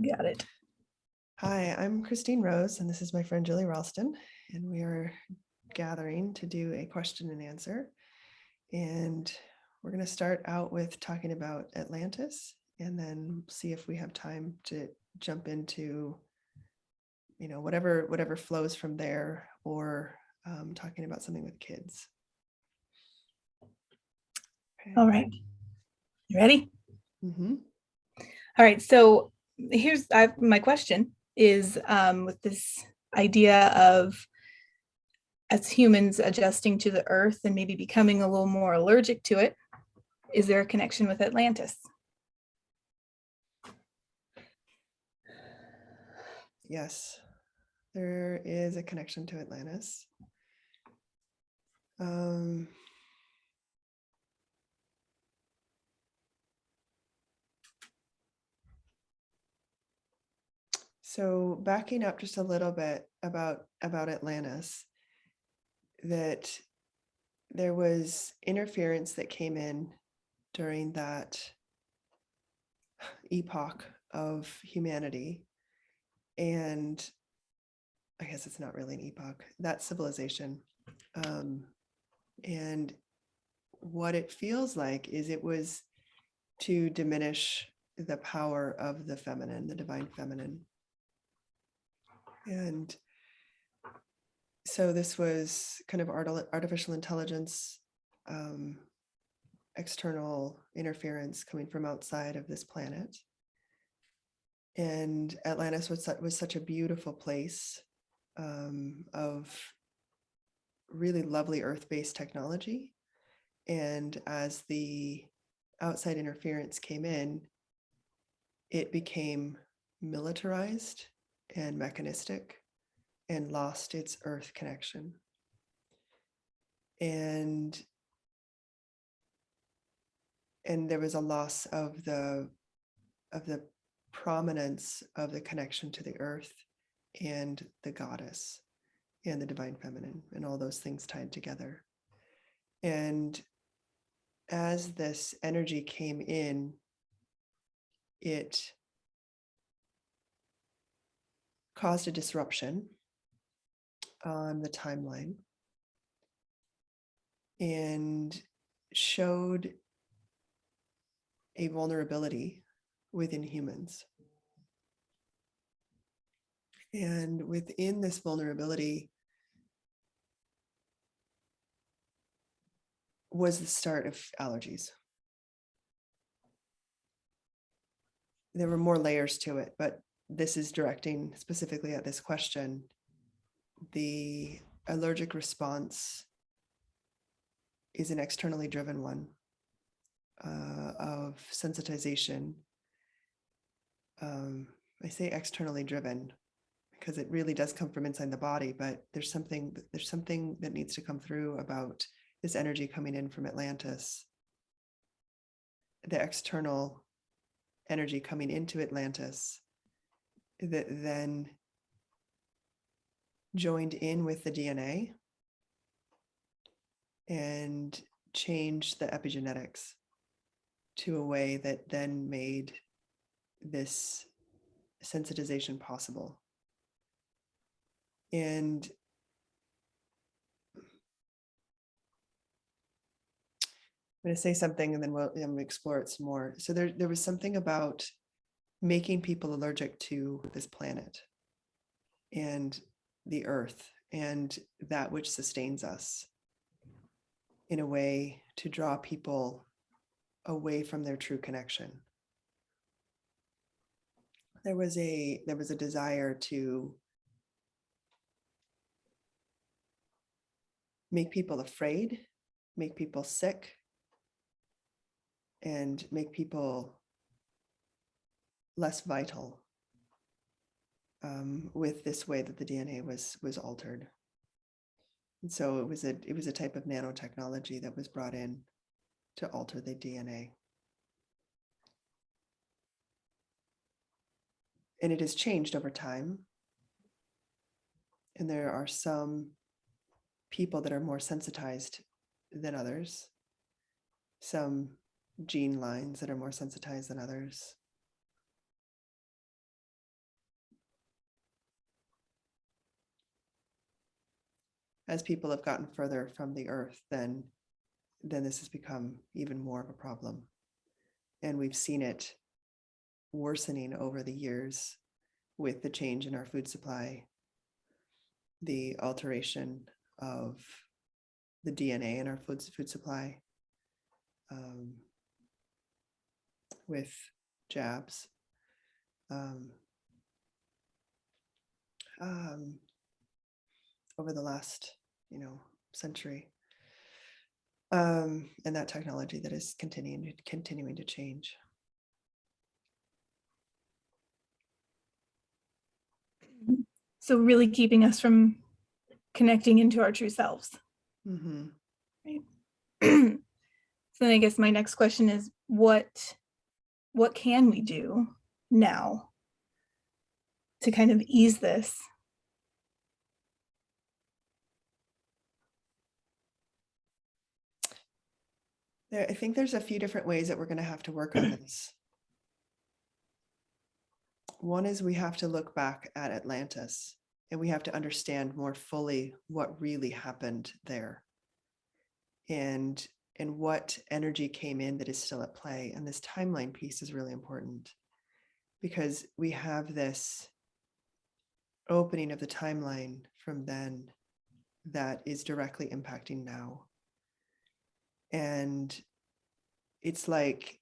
Got it. Hi, I'm Christine Rose, and this is my friend Julie Ralston, and we are gathering to do a question and answer. And we're going to start out with talking about Atlantis, and then see if we have time to jump into, whatever flows from there, or talking about something with kids. Okay. All right. You ready? Mm-hmm. All right. So here's my question is with this idea of as humans adjusting to the earth and maybe becoming a little more allergic to it, is there a connection with Atlantis? Yes, there is a connection to Atlantis. So backing up just a little bit about Atlantis, that there was interference that came in during that epoch of humanity. And I guess it's not really an epoch, that civilization. And what it feels like is it was to diminish the power of the feminine, the divine feminine. And so this was kind of artificial intelligence, external interference coming from outside of this planet. And Atlantis was such a beautiful place, of really lovely earth-based technology. And as the outside interference came in, it became militarized and mechanistic and lost its earth connection. And there was a loss of the prominence of the connection to the earth and the goddess and the divine feminine, and all those things tied together. And as this energy came in, it caused a disruption on the timeline and showed a vulnerability within humans. And within this vulnerability was the start of allergies. There were more layers to it, but this is directing specifically at this question. The allergic response is an externally driven one, of sensitization. I say externally driven because it really does come from inside the body, but there's something that needs to come through about this energy coming in from Atlantis. The external energy coming into Atlantis that then joined in with the DNA and changed the epigenetics to a way that then made this sensitization possible. And I'm going to say something and then we'll explore it some more. So there was something about making people allergic to this planet and the earth and that which sustains us, in a way to draw people away from their true connection. There was a desire to make people afraid, make people sick, and make people less vital, with this way that the DNA was altered. And so it was a type of nanotechnology that was brought in to alter the DNA. And it has changed over time. And there are some people that are more sensitized than others, some gene lines that are more sensitized than others. as people have gotten further from the earth, then this has become even more of a problem. And we've seen it worsening over the years with the change in our food supply, the alteration of the DNA in our food supply, with jabs, over the last, century, and that technology that is continuing to change. So really keeping us from connecting into our true selves. Mm-hmm. Right. So then I guess my next question is, what can we do now to kind of ease this? I think there's a few different ways that we're going to have to work on this. One is we have to look back at Atlantis, and we have to understand more fully what really happened there, and what energy came in that is still at play. And this timeline piece is really important, because we have this opening of the timeline from then that is directly impacting now. And it's like,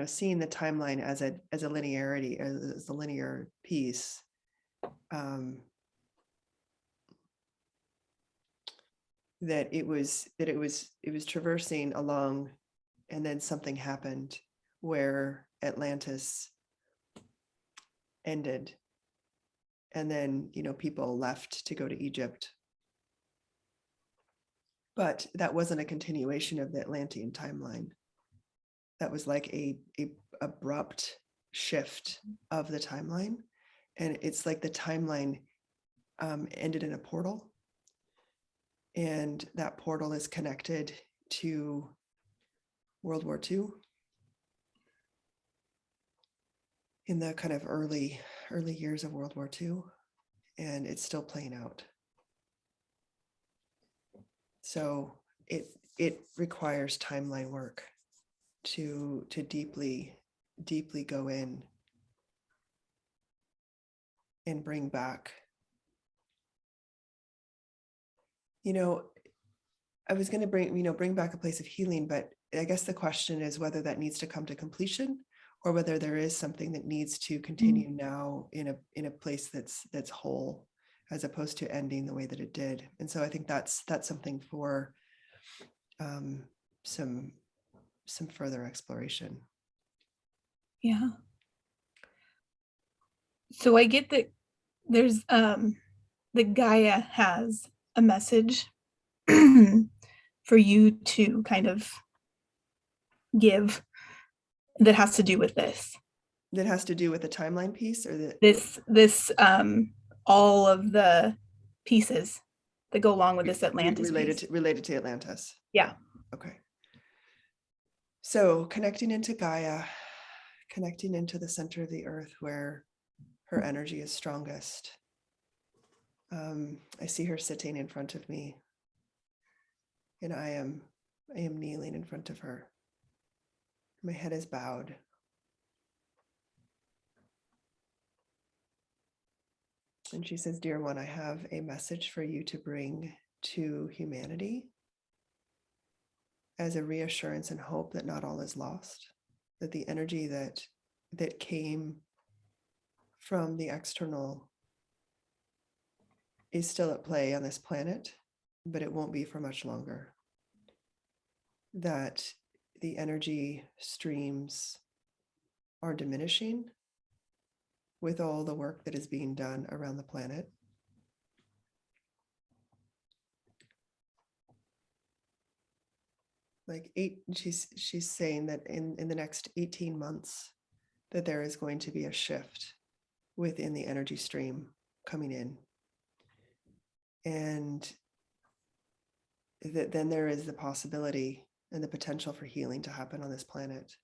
seeing the timeline as a linearity, as a linear piece, that it was traversing along, and then something happened where Atlantis ended, and then people left to go to Egypt. But that wasn't a continuation of the Atlantean timeline. That was like a abrupt shift of the timeline. And it's like the timeline ended in a portal. And that portal is connected to World War II, in the kind of early years of World War II. And it's still playing out. So it requires timeline work to deeply go in and bring back. I was going to bring back a place of healing, but I guess the question is whether that needs to come to completion, or whether there is something that needs to continue now in a place that's whole, as opposed to ending the way that it did. And so I think that's something for some further exploration. Yeah. So I get that there's that Gaia has a message for you to kind of give that has to do with this. That has to do with the timeline piece, or this all of the pieces that go along with this Atlantis related to Atlantis. Yeah. Okay. So connecting into Gaia, connecting into the center of the earth where her energy is strongest. I see her sitting in front of me, and I am kneeling in front of her. My head is bowed. And she says, "Dear one, I have a message for you to bring to humanity as a reassurance and hope that not all is lost, that the energy that came from the external is still at play on this planet, but it won't be for much longer. That the energy streams are diminishing with all the work that is being done around the planet. She's saying that in the next 18 months, that there is going to be a shift within the energy stream coming in. And that then there is the possibility and the potential for healing to happen on this planet,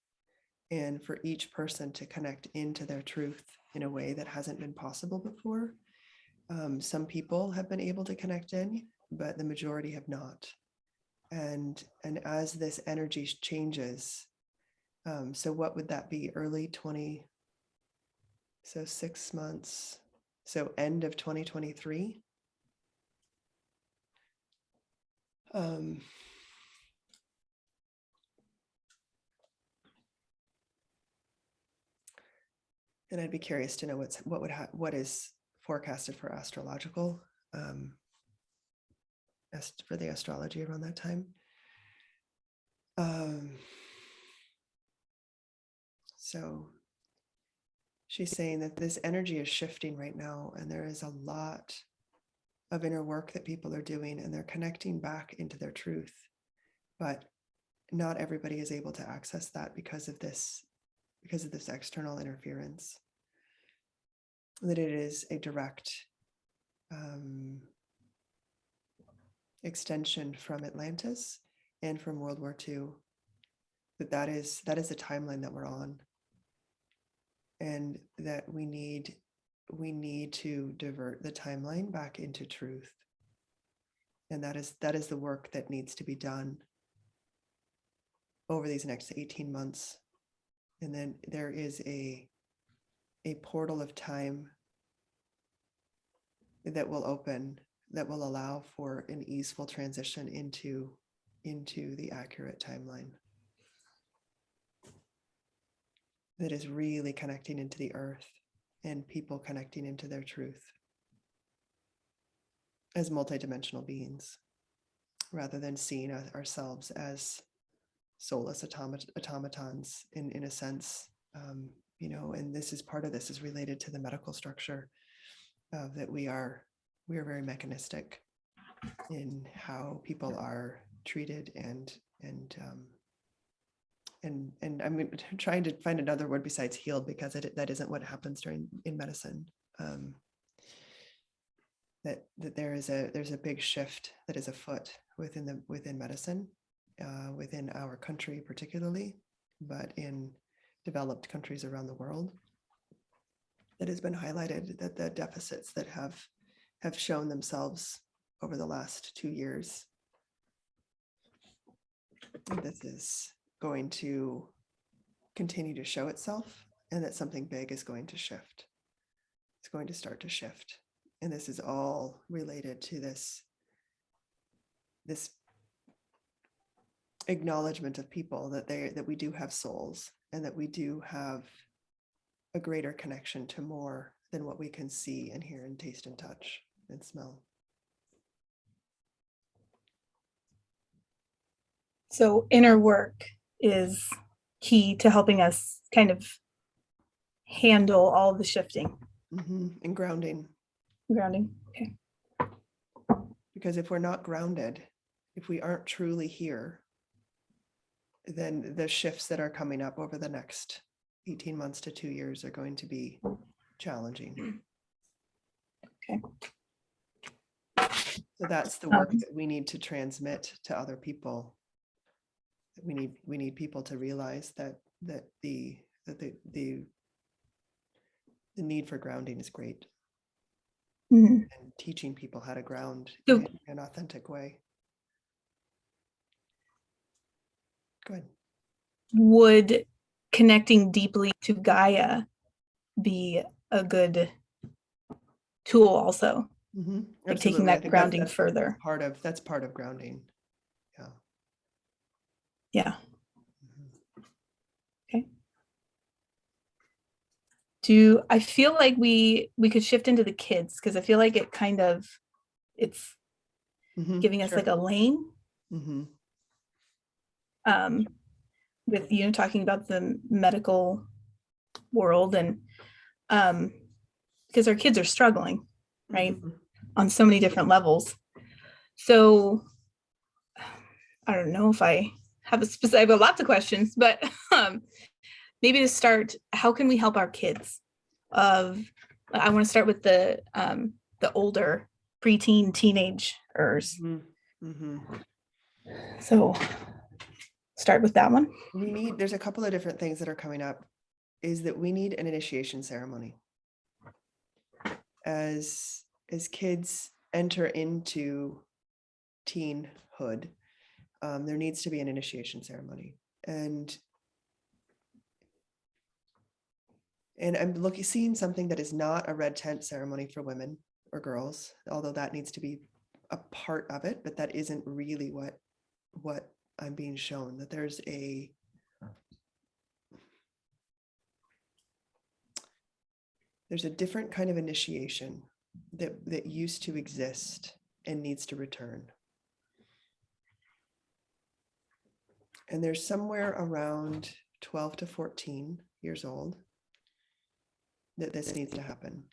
and for each person to connect into their truth in a way that hasn't been possible before, Some people have been able to connect in, but the majority have not. And as this energy changes, so what would that be? Early 20, so 6 months, so end of 2023. And I'd be curious to know what is forecasted for astrological, for the astrology around that time. So she's saying that this energy is shifting right now, and there is a lot of inner work that people are doing, and they're connecting back into their truth. But not everybody is able to access that because of this external interference. That it is a direct extension from Atlantis and from World War II. That is the timeline that we're on, and that we need to divert the timeline back into truth. And that is the work that needs to be done over these next 18 months. And then there is a portal of time that will open, that will allow for an easeful transition into the accurate timeline that is really connecting into the earth and people connecting into their truth as multidimensional beings, rather than seeing ourselves as soulless automatons in a sense. And this is part of this is related to the medical structure, that we are very mechanistic in how people are treated, and I'm trying to find another word besides healed, because that isn't what happens in medicine. That there's a big shift that is afoot within medicine, within our country particularly, but in developed countries around the world. That has been highlighted, that the deficits that have shown themselves over the last 2 years, this is going to continue to show itself, and that something big is going to shift. It's going to start to shift. And this is all related to this acknowledgement of people that we do have souls, and that we do have a greater connection to more than what we can see and hear and taste and touch and smell. So inner work is key to helping us kind of handle all the shifting. And grounding. Okay. Because if we're not grounded, if we aren't truly here, then the shifts that are coming up over the next 18 months to 2 years are going to be challenging. Okay. So that's the work that we need to transmit to other people. We need people to realize that the need for grounding is great. And teaching people how to ground in an authentic way. Go ahead. Would connecting deeply to Gaia be a good tool also? Like taking that grounding further. That's part of grounding. Yeah. Okay. I feel like we could shift into the kids, because I feel like it's giving us like a lane. With talking about the medical world, and because our kids are struggling, right, on so many different levels. So I don't know if I have I have lots of questions, but maybe to start, how can we help our kids? I want to start with the older preteen teenagers. So start with that one. There's a couple of different things that are coming up. Is that we need an initiation ceremony. As kids enter into teenhood, there needs to be an initiation ceremony. And I'm seeing something that is not a red tent ceremony for women or girls, although that needs to be a part of it, but that isn't really what I'm being shown, that there's a different kind of initiation that used to exist and needs to return. And there's somewhere around 12 to 14 years old that this needs to happen,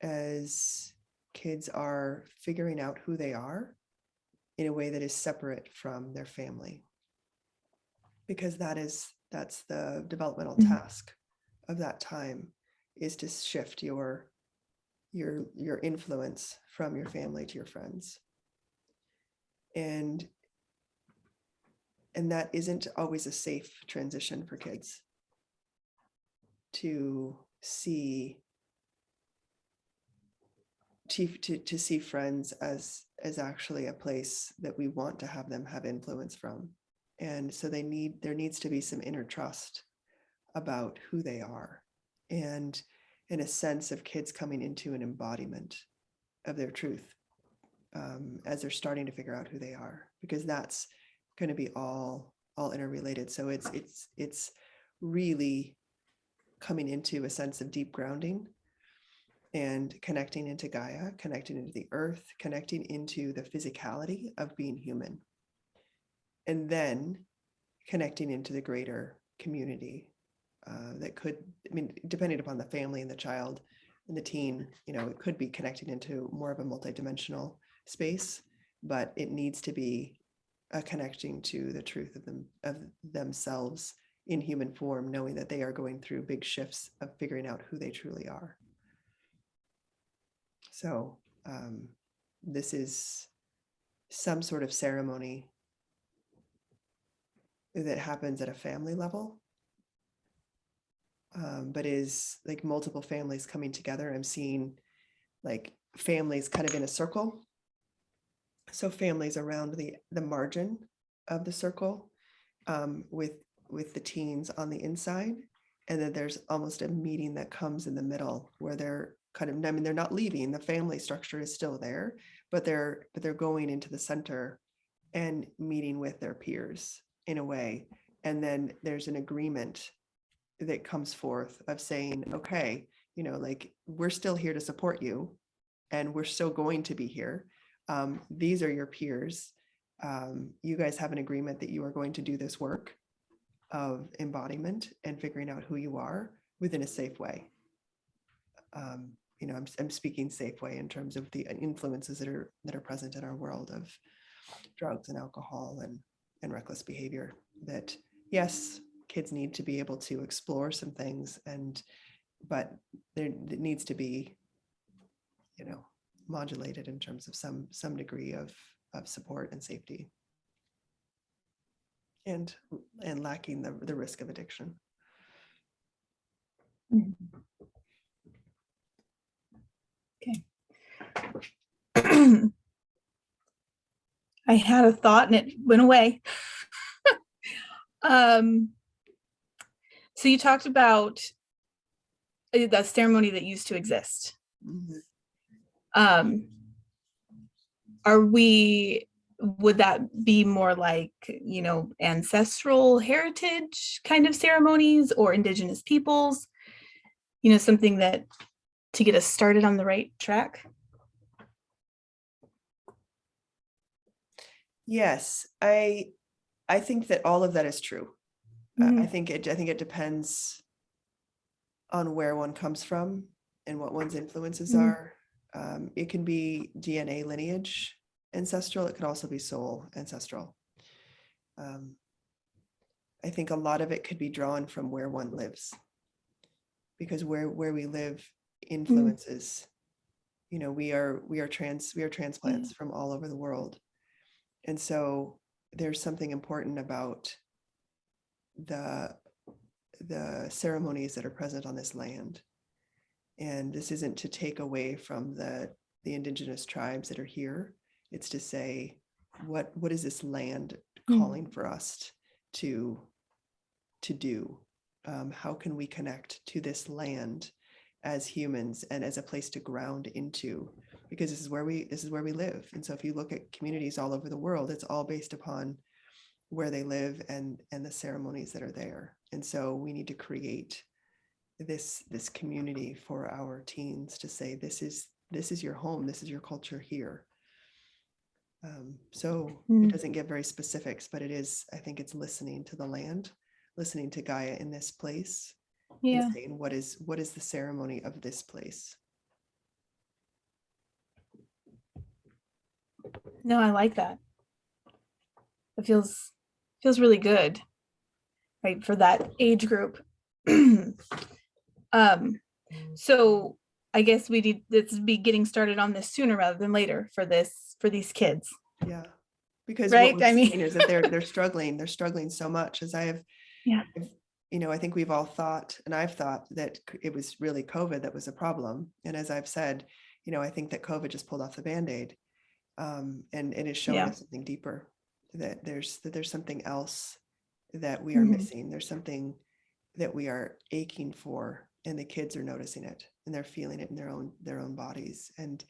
as kids are figuring out who they are in a way that is separate from their family, because that's the developmental task of that time, is to shift your influence from your family to your friends. And that isn't always a safe transition for kids to see to see friends as actually a place that we want to have them have influence from. And so there needs to be some inner trust about who they are, and in a sense of kids coming into an embodiment of their truth, as they're starting to figure out who they are, because that's going to be all interrelated. So it's really coming into a sense of deep grounding and connecting into Gaia, connecting into the earth, connecting into the physicality of being human, and then connecting into the greater community that could, I mean, depending upon the family and the child and the teen, it could be connecting into more of a multidimensional space, but it needs to be a connecting to the truth of themselves in human form, knowing that they are going through big shifts of figuring out who they truly are. So this is some sort of ceremony that happens at a family level, but is like multiple families coming together. I'm seeing like families kind of in a circle. So families around the margin of the circle, with the teens on the inside. And then there's almost a meeting that comes in the middle where they're kind of, I mean, they're not leaving, the family structure is still there, but they're going into the center and meeting with their peers in a way. And then there's an agreement that comes forth of saying, okay, like, we're still here to support you, and we're still going to be here. These are your peers. You guys have an agreement that you are going to do this work of embodiment and figuring out who you are within a safe way. I'm speaking safe way in terms of the influences that are present in our world of drugs and alcohol and reckless behavior, that yes, kids need to be able to explore some things, but it needs to be, modulated in terms of some degree of support and safety, and lacking the risk of addiction. Okay. I had a thought and it went away. So you talked about the ceremony that used to exist. Mm-hmm. Would that be more like, ancestral heritage kind of ceremonies, or indigenous peoples, something that to get us started on the right track? Yes, I think that all of that is true. I think it depends on where one comes from and what one's influences are. It can be DNA lineage ancestral. It could also be soul ancestral. I think a lot of it could be drawn from where one lives, because where we live influences. We are transplants from all over the world, and so there's something important about the ceremonies that are present on this land, And this isn't to take away from the indigenous tribes that are here. It's to say, what is this land calling for us to do? How can we connect to this land as humans and as a place to ground into? Because this is where we live. And so if you look at communities all over the world, it's all based upon where they live and the ceremonies that are there. And so we need to create this community for our teens to say, this is your home, this is your culture here. So it doesn't get very specifics, but it is, I think it's listening to the land, listening to Gaia in this place, and saying, what is the ceremony of this place? No, I like that. It feels really good, right, for that age group. So I guess we need to be getting started on this sooner rather than later for these kids. Yeah, because right? what we've seen is that they're struggling so much. As I have, I think we've all thought, and I've thought, that it was really COVID that was a problem. And as I've said, I think that COVID just pulled off the Band-Aid, and it is showing us something deeper, that there's something else that we are missing. There's something that we are aching for, and the kids are noticing it, and they're feeling it in their own bodies. And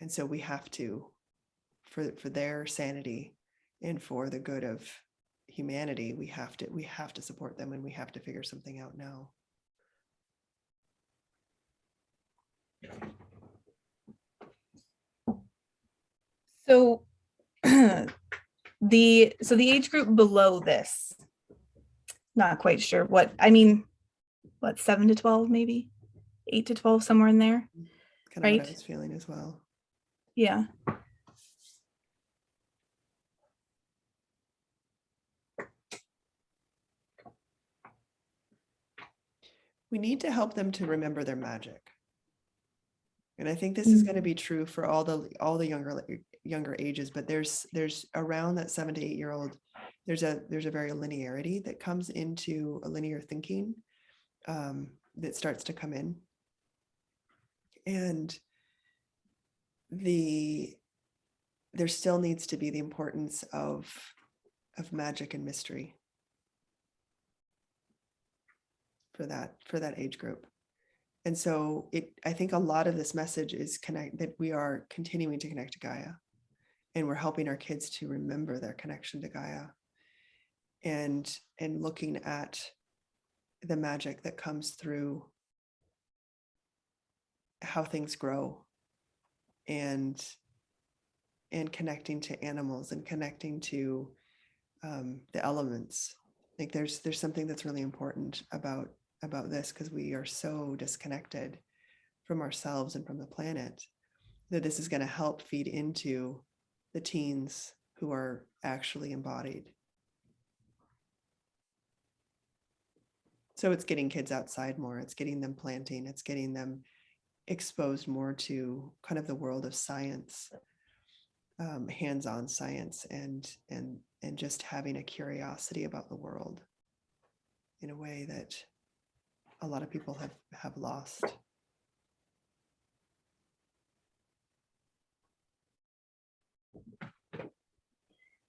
so we have to, for their sanity and for the good of humanity, we have to support them, and we have to figure something out now. So the age group below this, not quite sure what, 7 to 12, maybe 8 to 12, somewhere in there. Kind of right? What I was feeling as well. Yeah. We need to help them to remember their magic. And I think this is going to be true for all the younger ages, but there's around that 7 to 8 year old, there's a very linearity that comes into a linear thinking, that starts to come in. And there still needs to be the importance of magic and mystery for that age group. And so I think a lot of this message is that we are continuing to connect to Gaia, and we're helping our kids to remember their connection to Gaia, and looking at the magic that comes through how things grow, and connecting to animals, and connecting to the elements. I think there's something that's really important about this, because we are so disconnected from ourselves and from the planet, that this is going to help feed into the teens who are actually embodied. So it's getting kids outside more, it's getting them planting, it's getting them exposed more to kind of the world of science, hands-on science, and just having a curiosity about the world in a way that a lot of people have lost.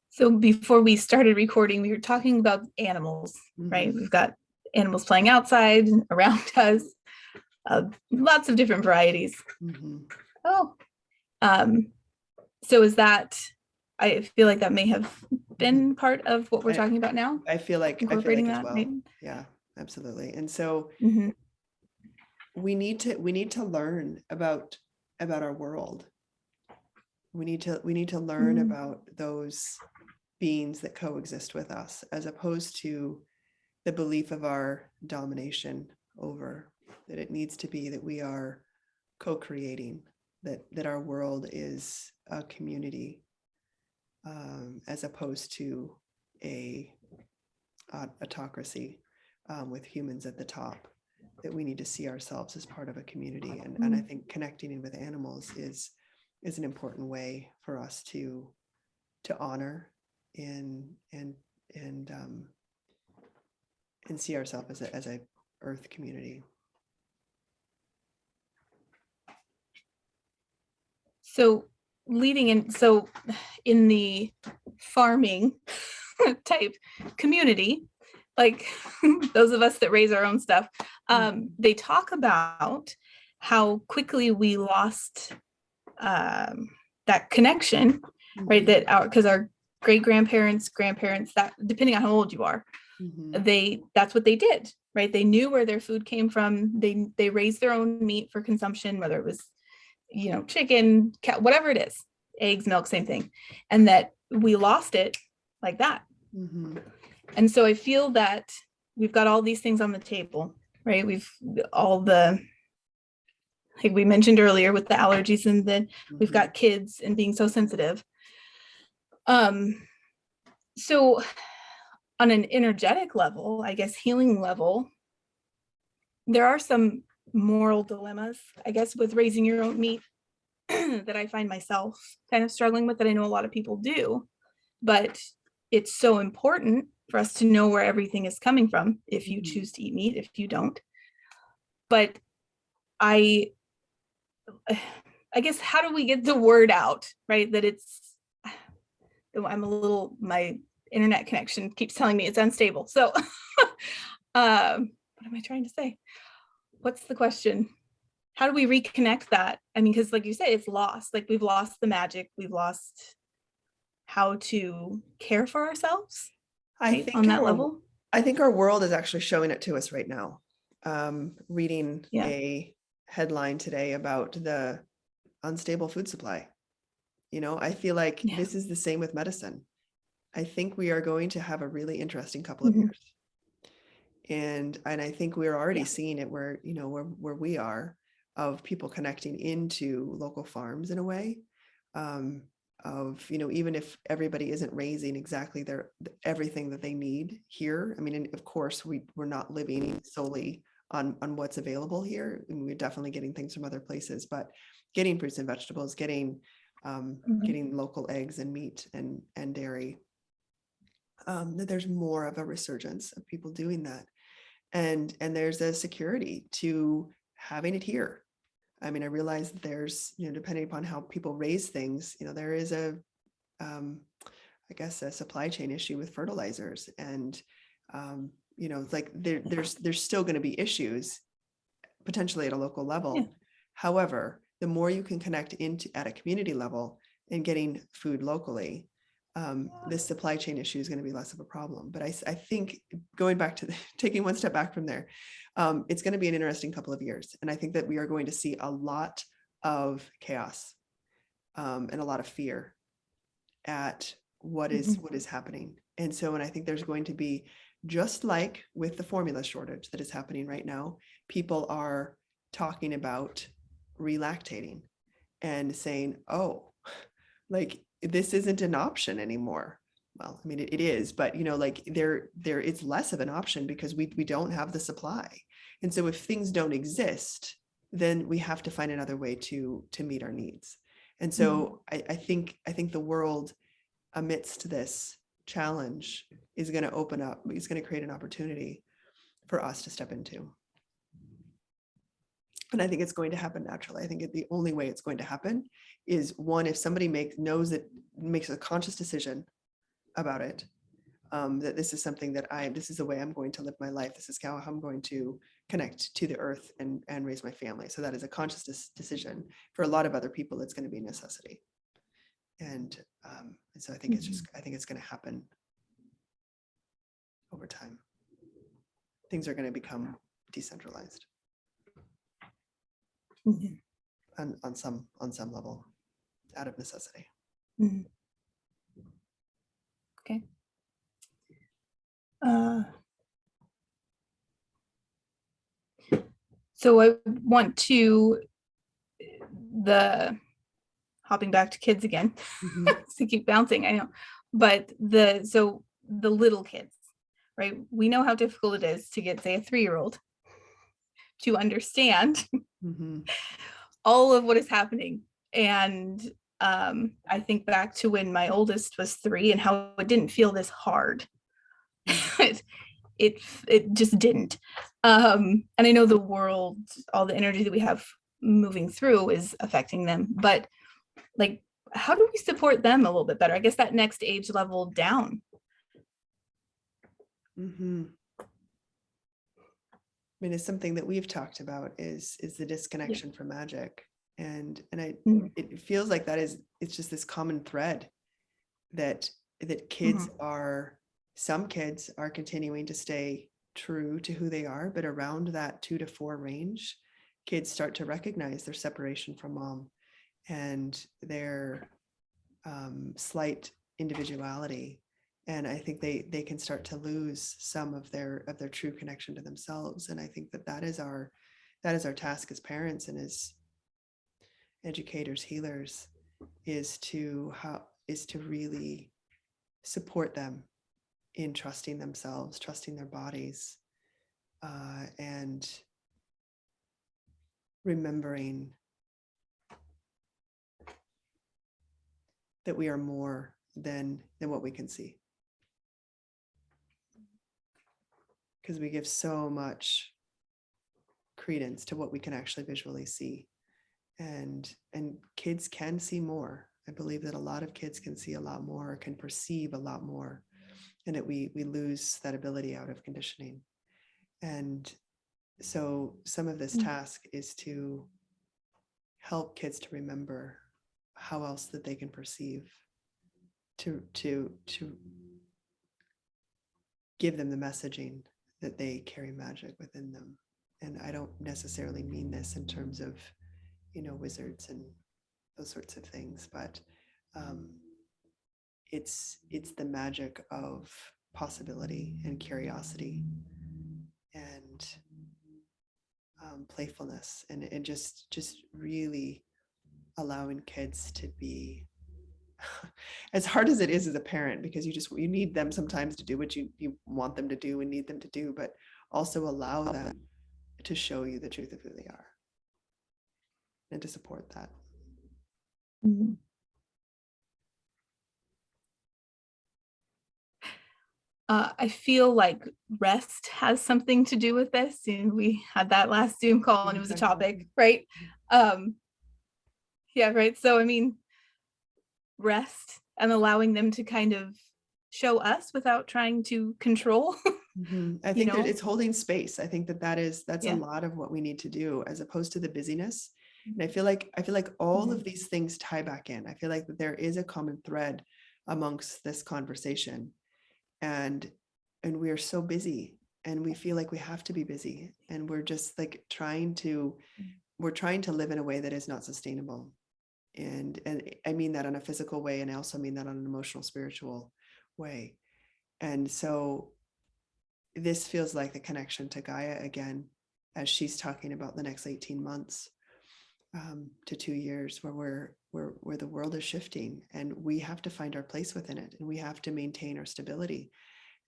So before we started recording, we were talking about animals, right? We've got animals playing outside around us, lots of different varieties. So is that, I feel like that may have been part of what we're talking about now. I feel like incorporating as that, well. right? Yeah, absolutely. And so we need to learn about our world. We need to learn about those beings that coexist with us, as opposed to the belief of our domination over, that it needs to be that we are co-creating, that our world is a community, as opposed to a autocracy, with humans at the top, that we need to see ourselves as part of a community. And I think connecting in with animals is an important way for us to honor and see ourselves as a earth community. So leading in, so in the farming type community, like those of us that raise our own stuff, they talk about how quickly we lost that connection, right? That because our great grandparents, that depending on how old you are, that's what they did, right? They knew where their food came from. They raised their own meat for consumption, whether it was, chicken, cat, whatever it is, eggs, milk, same thing. And that we lost it like that. And so I feel that we've got all these things on the table, right? We've all the, like we mentioned earlier, with the allergies, and then we've got kids and being so sensitive. So on an energetic level, I guess healing level, there are some moral dilemmas, I guess, with raising your own meat that I find myself kind of struggling with, that I know a lot of people do. But it's so important for us to know where everything is coming from, if you choose to eat meat, if you don't. But I guess, how do we get the word out, right? That my internet connection keeps telling me it's unstable. So what am I trying to say? What's the question? How do we reconnect that? I mean, because like you say, it's lost. Like we've lost the magic. We've lost how to care for ourselves, right? On that level. I think our world is actually showing it to us right now. Reading a headline today about the unstable food supply. I feel like this is the same with medicine. I think we are going to have a really interesting couple of years. And I think we're already seeing it where we are, of people connecting into local farms in a way, of, even if everybody isn't raising exactly everything that they need here. I mean, and of course we're not living solely on what's available here. I mean, we're definitely getting things from other places, but getting fruits and vegetables, getting local eggs and meat and dairy. That there's more of a resurgence of people doing that. And there's a security to having it here. I mean, I realize that there's, depending upon how people raise things, there is I guess a supply chain issue with fertilizers, and it's like there's still going to be issues potentially at a local level. However, the more you can connect into at a community level and getting food locally, this supply chain issue is going to be less of a problem. But I think, going back to taking one step back from there, it's going to be an interesting couple of years. And I think that we are going to see a lot of chaos and a lot of fear at what is happening. And I think there's going to be, just like with the formula shortage that is happening right now, people are talking about relactating and saying, oh, like, this isn't an option anymore. Well, I mean, it is, but like there it's less of an option because we don't have the supply. And so if things don't exist, then we have to find another way to meet our needs. And so I think the world, amidst this challenge, is going to open up, it's going to create an opportunity for us to step into. And I think it's going to happen naturally. I think the only way it's going to happen is, one, if somebody makes a conscious decision about it, that this is something that this is the way I'm going to live my life. This is how I'm going to connect to the earth and raise my family. So that is a conscious decision. For a lot of other people, it's going to be a necessity. And so I think I think it's going to happen over time. Things are going to become decentralized. On some level, out of necessity. Okay. So I want to, hopping back to kids again, to keep bouncing, I know, but the little kids, right? We know how difficult it is to get, say, a 3-year-old to understand all of what is happening. And I think back to when my oldest was 3 and how it didn't feel this hard. It just didn't. And I know the world, all the energy that we have moving through is affecting them, but like, how do we support them a little bit better? I guess that next age level down. Mm-hmm. I mean, it's something that we've talked about is the disconnection from magic. And it feels like it's just this common thread that kids are, some kids are continuing to stay true to who they are, but around that 2 to 4 range, kids start to recognize their separation from mom and their slight individuality. And I think they can start to lose some of their true connection to themselves. And I think that is our task as parents and as educators, healers, is to really support them in trusting themselves, trusting their bodies, and remembering that we are more than what we can see. Because we give so much credence to what we can actually visually see. And kids can see more. I believe that a lot of kids can see a lot more, can perceive a lot more, and that we lose that ability out of conditioning. And so some of this task is to help kids to remember how else that they can perceive, to give them the messaging that they carry magic within them. And I don't necessarily mean this in terms of, wizards and those sorts of things, but it's the magic of possibility and curiosity and playfulness, and just really allowing kids to be as hard as it is as a parent, because you need them sometimes to do what you want them to do and need them to do, but also allow them to show you the truth of who they are and to support that. I feel like rest has something to do with this. And we had that last Zoom call and it was a topic, right? Yeah, right. So, I mean, rest and allowing them to kind of show us without trying to control. I think that it's holding space. I think that's a lot of what we need to do, as opposed to the busyness. And I feel like all of these things tie back in. I feel like that there is a common thread amongst this conversation, and we are so busy, and we feel like we have to be busy, and we're just like trying to live in a way that is not sustainable. And I mean that on a physical way, and I also mean that on an emotional, spiritual way. And so this feels like the connection to Gaia again, as she's talking about the next 18 months to 2 years, where the world is shifting, and we have to find our place within it, and we have to maintain our stability.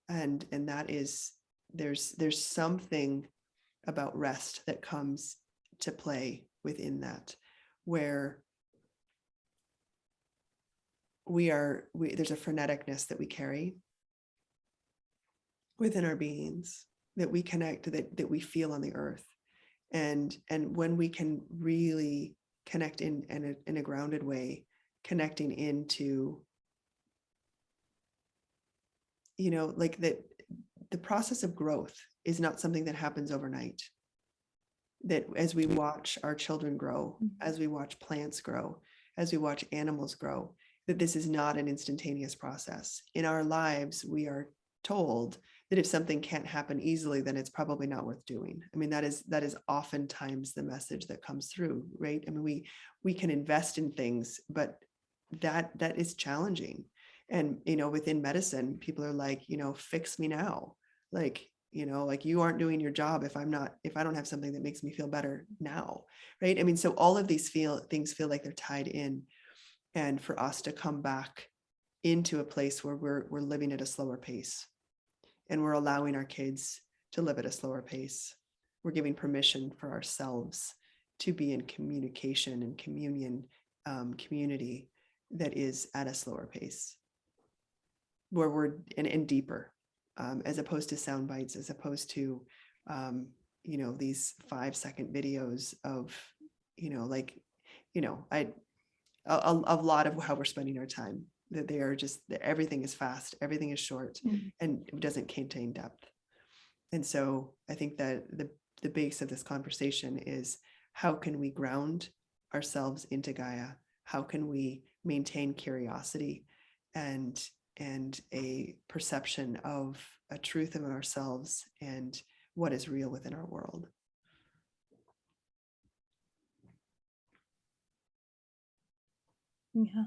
And that is, there's something about rest that comes to play within that, where there's a freneticness that we carry within our beings, that we connect, that we feel on the earth. And when we can really connect in a grounded way, connecting into, like that, the process of growth is not something that happens overnight. That as we watch our children grow, as we watch plants grow, as we watch animals grow, that this is not an instantaneous process. In our lives, we are told that if something can't happen easily, then it's probably not worth doing. I mean, that is oftentimes the message that comes through, right? I mean, we can invest in things, but that is challenging. And, within medicine, people are like, fix me now. Like, like, you aren't doing your job if I don't have something that makes me feel better now, right? I mean, so all of these things feel like they're tied in. And for us to come back into a place where we're living at a slower pace, and we're allowing our kids to live at a slower pace. We're giving permission for ourselves to be in communication and communion, community that is at a slower pace, where we're and deeper, as opposed to sound bites, as opposed to, these 5-second videos of, a lot of how we're spending our time, that they are just, that everything is fast, everything is short, and it doesn't contain depth. And so I think that the base of this conversation is, how can we ground ourselves into Gaia? How can we maintain curiosity and a perception of a truth of ourselves and what is real within our world? Yeah.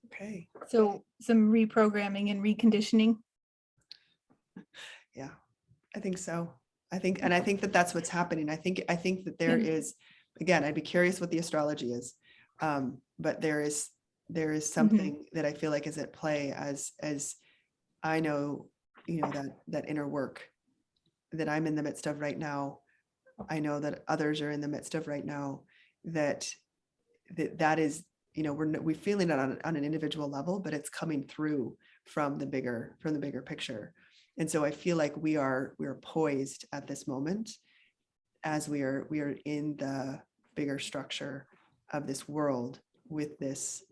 Okay. So some reprogramming and reconditioning. Yeah, I think so. I think that that's what's happening. I think that there is, again, I'd be curious what the astrology is, but there is something that I feel like is at play as I know, that inner work that I'm in the midst of right now. I know that others are in the midst of right now. That is, we're feeling it on an individual level, but it's coming through from the bigger picture. And so I feel like we are poised at this moment, as we are in the bigger structure of this world, with this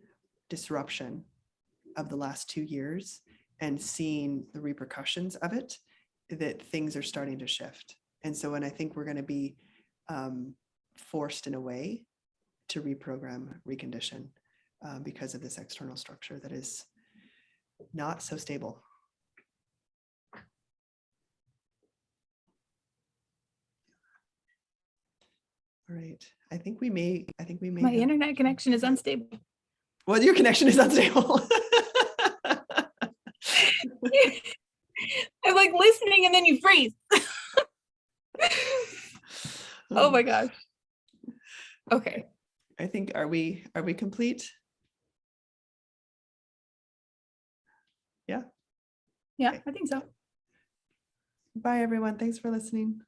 disruption of the last 2 years and seeing the repercussions of it, that things are starting to shift. And so, and I think we're going to be forced in a way to reprogram, recondition, because of this external structure that is not so stable. All right. I think we may. My internet connection is unstable. Well, your connection is unstable. I'm like listening and then you freeze. Oh my gosh. Okay. I think, are we complete? Yeah. Yeah, Okay. I think so. Bye, everyone. Thanks for listening.